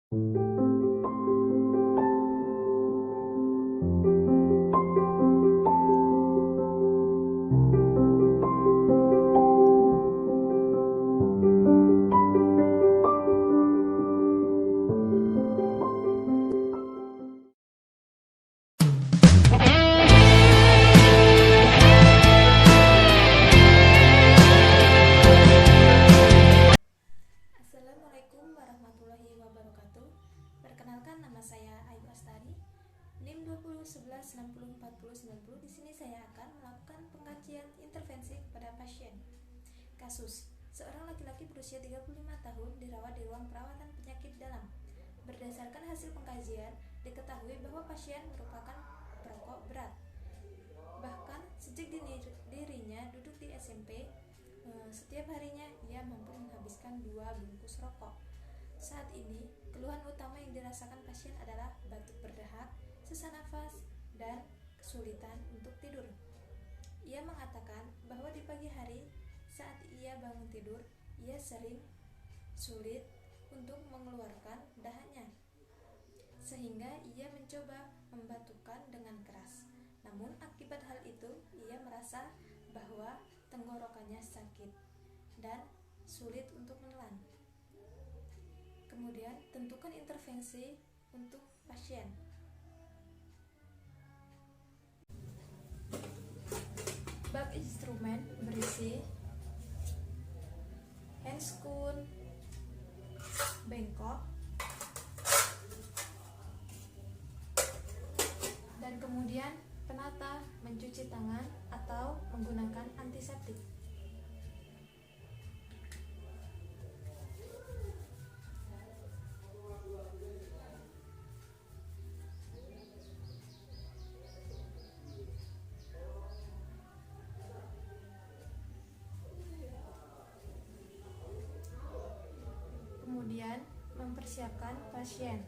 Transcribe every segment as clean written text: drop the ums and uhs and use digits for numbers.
Assalamualaikum warahmatullahi wabarakatuh. Perkenalkan, nama saya Ayu Astari, NIM 2011604090. Di sini saya akan melakukan pengkajian intervensi kepada pasien. Kasus: seorang laki-laki berusia 35 tahun dirawat di ruang perawatan penyakit dalam. Berdasarkan hasil pengkajian, diketahui bahwa pasien merupakan perokok berat. Bahkan sejak dirinya duduk di SMP, setiap harinya ia mampu menghabiskan 2 bungkus rokok. Saat ini, keluhan utama yang dirasakan pasien adalah batuk berdahak, sesak nafas, dan kesulitan untuk tidur. Ia mengatakan bahwa di pagi hari saat ia bangun tidur, ia sering sulit untuk mengeluarkan dahaknya, sehingga ia mencoba membatukkan dengan keras. Namun akibat hal itu, ia merasa bahwa tenggorokannya sakit dan sulit untuk menelan. Kemudian, tentukan intervensi untuk pasien. Bak instrumen berisi handscoon, bengkok, dan kemudian penata mencuci tangan atau menggunakan antiseptik. Kemudian mempersiapkan pasien.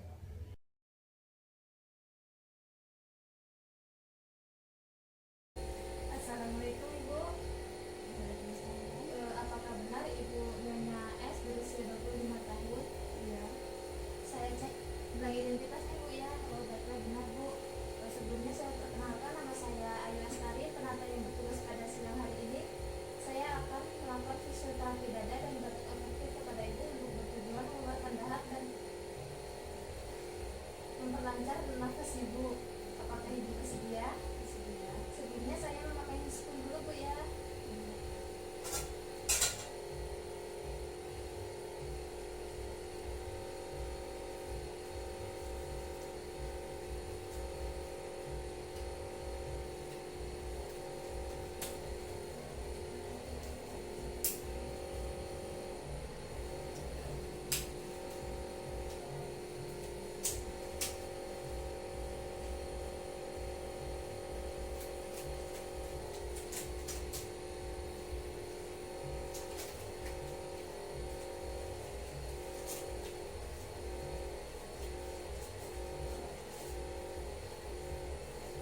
Assalamualaikum Ibu. Apakah benar Ibu Nyonya S berusia 25 tahun? Iya, Saya cek ulang identitasnya Bu ya. oh baiklah benar Bu. Sebelumnya saya perkenalkan, nama saya Ayu Astari, penata yang bertugas pada siang hari ini. Saya akan melakukan fisioterapi dada dan batuk efektif kepada Ibu untuk bertujuan mengeluarkan dahak dan memperlancar nafas Ibu. Apakah Ibu bersedia? Bersedia. Sebelumnya saya memakai spoon dulu Bu ya.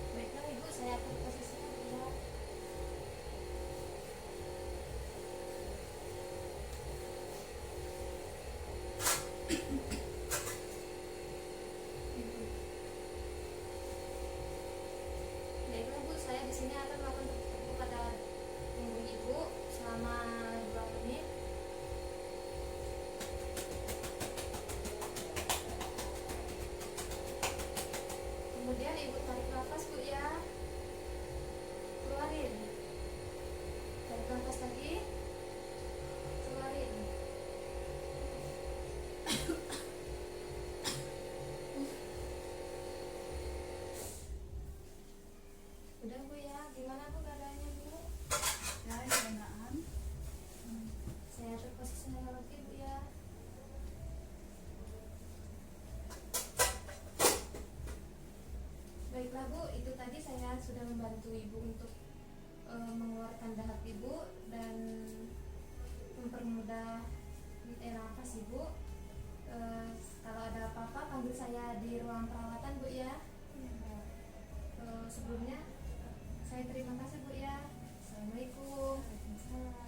Baiklah Ibu, saya akan posisikan Bu ya. Baiklah Bu, saya di sini akan melakukan tepuk pada punggung Ibu selama 2 menit. Kemudian Ibu tarik nafas Bu ya. Keluarin. Tarik nafas lagi. Keluarin. Udah Bu ya, gimana Bu keadaannya Bu? Ya, enakan. Saya atur posisinya lagi Bu ya. Baiklah Bu, itu tadi saya sudah membantu Ibu untuk mengeluarkan dahak Ibu dan mempermudah nafas Ibu. Kalau ada apa-apa panggil saya di ruang perawatan Bu ya. Sebelumnya saya terima kasih Bu ya. Assalamualaikum. Waalaikumsalam.